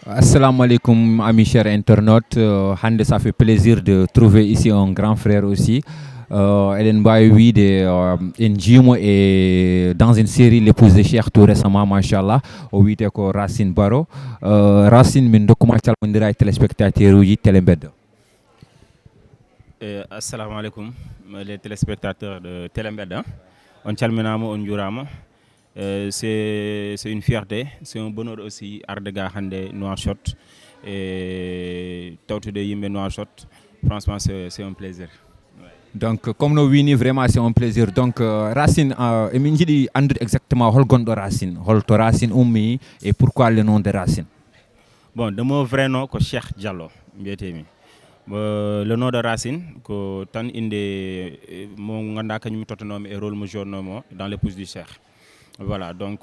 Assalamu alaikum, amis chers internautes. Hande, ça fait plaisir de trouver ici un grand frère aussi. Eden Baye Wide, Njimo est dans une série L'épouse de Cheikh tout récemment, machallah. O wite ko Racine Baro. Racine, min dokkuma calmondira e téléspectateur uji Telembed. Assalamu alaikum, les téléspectateurs de Telembed. On calminama, on jurama. C'est une fierté, c'est un bonheur aussi Ardega Hande Nouakchott et Tawtude Yimbe Nouakchott. Franchement, c'est un plaisir. Donc, comme nous vini, vraiment, c'est un plaisir. Donc, Racine, emin jiɗi andude exactement hol gonɗo Racine, holto Racine ummi et pourquoi le nom de Racine? Bon, de mon vrai nom, c'est Cheikh Diallo, mbiyetemi. Le nom de Racine, ko tan inde mo ganda kanyum totonomi et rôle mo jouernomo dans l'épouse du Cheikh. Voilà, donc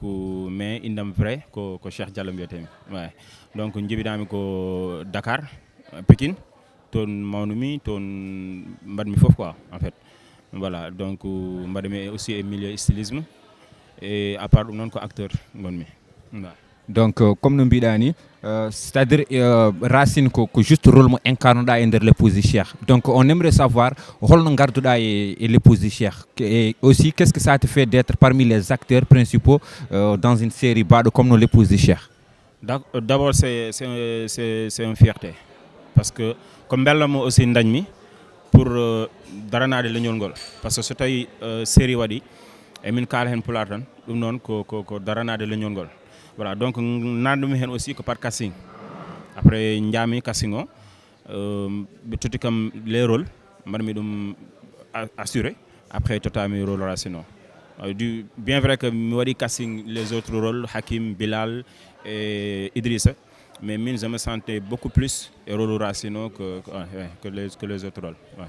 mais indam vrai ko Cheikh Diallo mbiyetemi. Ouais. Donc njibidami ko Dakar, Pékin, ton mawnumi, ton mbadmi fof quoi en fait. Voilà, donc mbadmi aussi au milieu stylisme et à part non ko acteur ngonmi. Voilà. Donc, comme nous bidani, c'est-à-dire Racine ko juste rôle mo incarnoda e nder l'épouse du Cheikh. Donc, on aimerait savoir holno garduda et l'épouse du Cheikh. Et aussi, qu'est-ce que ça te fait d'être parmi les acteurs principaux dans une série Bado comme nous l'épouse du Cheikh? D'abord, c'est une fierté. Parce que, comme Bellamo aussi ndagmi pour daranade leñol ngol. Parce que so tawi série wadi e min kala hen pular tan dum non ko daranade leñol ngol. Voilà, donc nandumi hen aussi que par casting. Après njami casting o be tuti kam les rôles madami dum assuré après totami rôle Racine bien vrai que mi wadi casting les autres rôles Hakim, Bilal et Idrissa, mais mine je me sentais beaucoup plus et rôle Racine que les autres rôles. Ouais.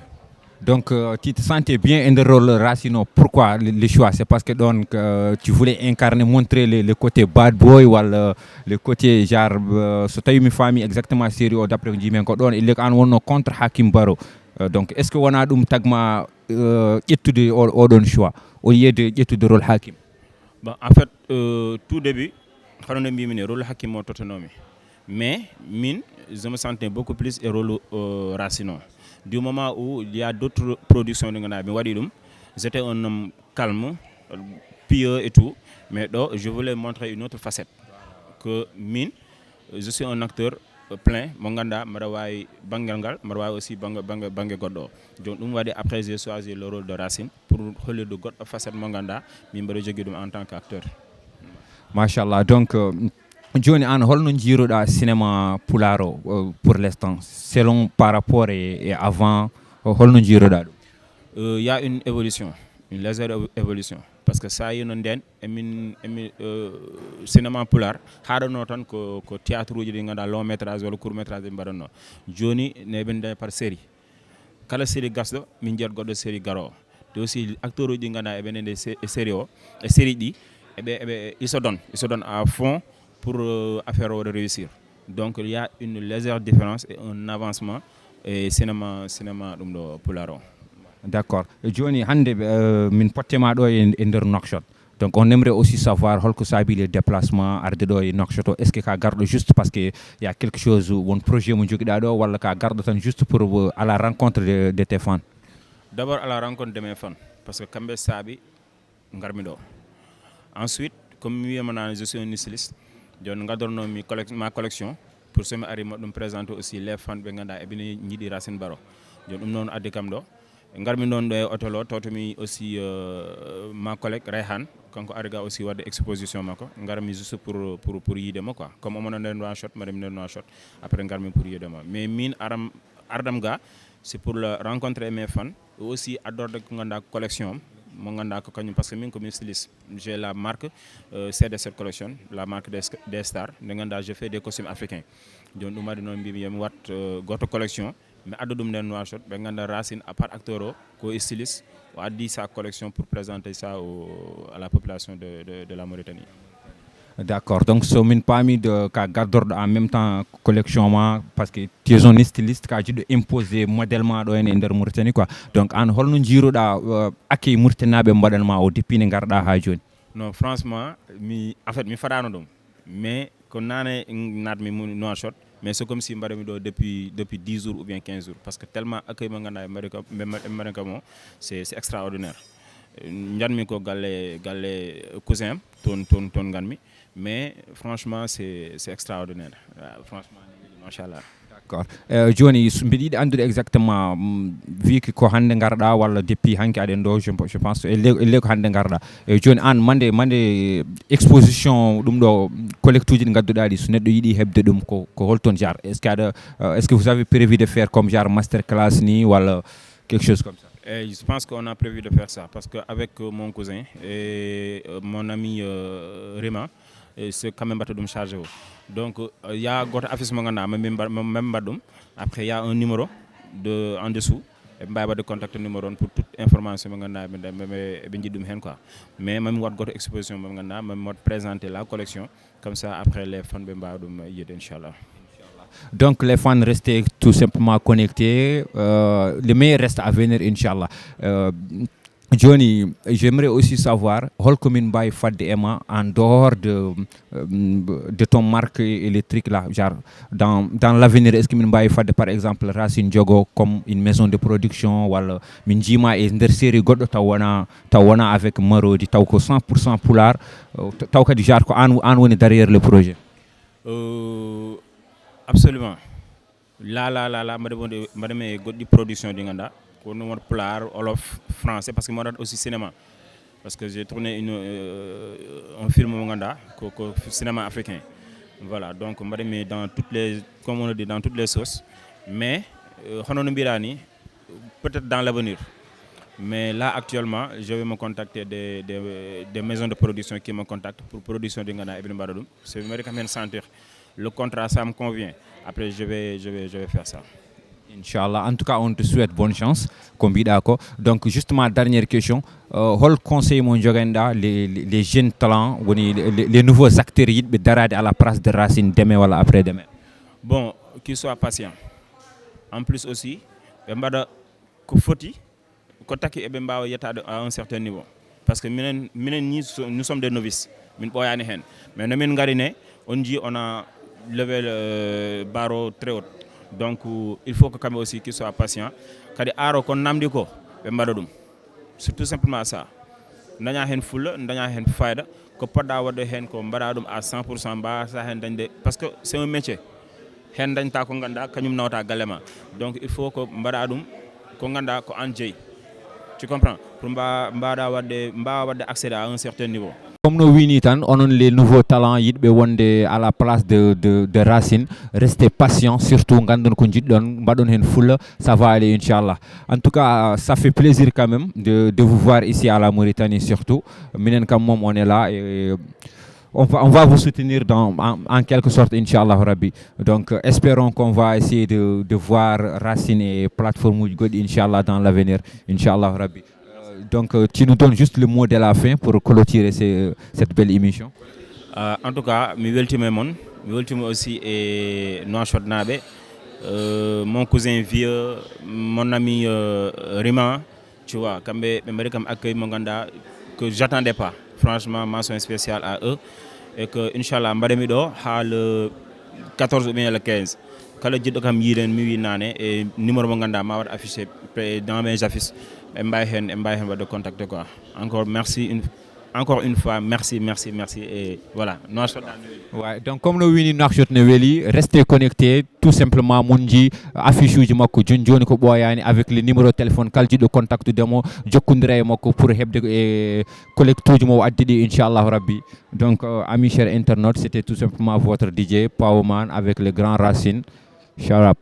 Donc, tu te sentais bien dans le rôle Racine. Pourquoi le choix? C'est parce que donc, tu voulais incarner, montrer le côté bad boy ou le côté genre, ce que tu famille exactement sérieux d'après vous dites, il est en contre Hakim Baro. Donc, est-ce que on a un tagma étude au choix au lieu de étude rôle Hakim? Bon, en fait, tout début, je me rôle Hakim autonomie. Mais mine, je me sentais beaucoup plus et rôle Racine. Du moment où il y a d'autres productions de j'étais un homme calme, pieux et tout, mais donc je voulais montrer une autre facette. Que mine, je suis un acteur plein, Monganda, Marawai Bangangal, Marawai aussi Bangagodo. Donc après j'ai choisi le rôle de Racine pour le de God facette Monganda, mais en tant qu'acteur. Machallah, donc Johnny an holno jiroda cinéma pularo pour l'instant selon par rapport et avant holno jiroda il y a une évolution, une légère évolution parce que ça y est non den cinéma pular haadano tan ko théâtre uji di ngada long métrage wala court métrage mbadanno joni ne bende par série kala série gasdo min jot goddo série garo te aussi acteur uji ngada e benende série o e série di ils se donnent à fond pour affaire de réussir. Donc il y a une légère différence et un avancement et cinéma dum pularo. D'accord. Johnny hande min pottema do e nder Nouakchott. Donc on aimerait aussi savoir holko sabi les déplacements arde do e Nouakchott. Est-ce que ka gardo juste parce que il y a quelque chose un projet mo jogida do wala ka gardo tan juste pour à la rencontre de tes fans? D'abord à la rencontre de mes fans parce que kambe sabi ngarmi do. Ensuite, comme je suis un styliste, je vais ma collection pour ce me présenter aussi les fans de Nganda et de Racine Baro. Je vais vous dire que aussi ma collègue Rehan, quand on a aussi une exposition, je vais juste pour y aider. Comme on a un shot, je vais un shot après pour y aider. Mais min Ardamga, c'est pour rencontrer mes fans et aussi adorer la collection. Parce que comme styliste, j'ai la marque c'est de cette collection, la marque des stars. Je fais des costumes africains. Donc, nous avons une collection. Mais adodum den Nouakchott, Racine à part acteur ko styliste, a dit sa collection pour présenter ça à la population de la Mauritanie. D'accord, donc c'est une parmi de garder en même temps collection parce que tu es un styliste qui a dû imposer modèlement dans la Mauritanie quoi. Donc en holno jiroda akay Mauritanabe modèlement au depuis ne garda ha joni. Non, franchement, en fait mi farano dum. Mais ko nane natmi mun no shot mais c'est comme si mbaɗami ɗo depuis 10 jours ou bien 15 jours parce que tellement accueil mo ganduɗa mbaɗi mo c'est extraordinaire janmi ko galle cousin ton ganmi mais franchement c'est extraordinaire franchement machallah. D'accord joni mbiɗa yiɗi andude exactement wi ko hande garɗa walla depuis hanki aɗen ɗo je pense elle ko hande garɗa joni an mande exposition ɗum ɗo collecte uji ɗi gadduɗa ɗi so neɗɗo yiiɗi hebde ɗum ko holton genre est ce que vous avez prévu de faire comme genre master class ni walla quelque chose comme ça? Je pense qu'on a prévu de faire ça parce qu'avec mon cousin et mon ami Rima, c'est quand même de me charger. Donc il y a une affiche même après il y a un numéro en dessous et de contact numéro pour toute information mais même une exposition même présenter la collection comme ça après les fans inchallah. Donc les fans restez tout simplement connectés, le meilleur reste à venir inchallah. Johnny, j'aimerais aussi savoir, holko min mbawi fadde ema en dehors de ton marque électrique là, genre dans l'avenir, est-ce que min mbawi fadde par exemple Racine Diogo comme une maison de production wala min jima e nder série goddo taw wona avec Marodi taw ko 100% Pulaar taw kadi genre ko an woni derrière le projet? Absolument. Là, madame goddi production di ganda ko no Pulaar olof français parce que moi aussi cinéma parce que j'ai tourné un film mo ganda ko cinéma africain. Voilà, donc madame dans toutes les comme on dit dans toutes les sauces mais hono no birani peut-être dans l'avenir. Mais là actuellement, je vais me contacter des maisons de production qui me contactent pour production de Ngana Ibn Baradou. C'est me sentir le contrat, ça me convient. Après, je vais faire ça. Inch'Allah. En tout cas, on te souhaite bonne chance. Donc, justement, dernière question. Quel conseil mon jogenda les jeunes talents, les nouveaux acteurs à la place de Racine demain ou après-demain? Bon, qu'ils soient patients. En plus aussi, à un certain niveau. Parce que nous sommes des novices. Mais on dit on a levé le barreau très haut. Donc il faut que quand même aussi qu'ils soient patients. C'est tout simplement ça. Nous avons full, nous avons faïda, que pas d'avoir de haine comme baradum à 100% parce que c'est un métier. Donc il faut que baradum konganda ko anjay. Tu comprends? Pour accéder à un certain niveau. Comme nous winitan, on a les nouveaux talents à la place de Racine. Restez patients, surtout ça va aller Inch'Allah. En tout cas, ça fait plaisir quand même de vous voir ici à la Mauritanie surtout. On est là et on va vous soutenir en quelque sorte, Inch'Allah Rabbi. Donc, espérons qu'on va essayer de voir Racine et Plateforme God, Inch'Allah, dans l'avenir, Inch'Allah Rabbi. Donc, tu nous donnes juste le mot de la fin pour clôturer cette belle émission. En tout cas, je welcome aussi et Nouakchott Nabe, mon cousin vieux, mon ami Rima, tu vois, comme accueil mon ganda que j'attendais pas. Franchement, mention spéciale à eux. Et que, Inch'Allah, Mbademido a le 14 ou bien le 15. Quand le Jiddo kam yiren mi nane et numéro manganda m'a affiché dans mes affiches mbahen de contacter quoi. Encore une fois merci et voilà. Ouais, donc comme nous wini Nouakchott ne weli, restez connectés tout simplement mundi affiche uji makko joni ko boyani avec le numéro de téléphone kalji de contact demo jokkundira e makko pour hebde e collecte uji mo addidi inchallah rabbi. Donc amis chers internautes, c'était tout simplement votre DJ Powerman avec le grand Racine. Shout out.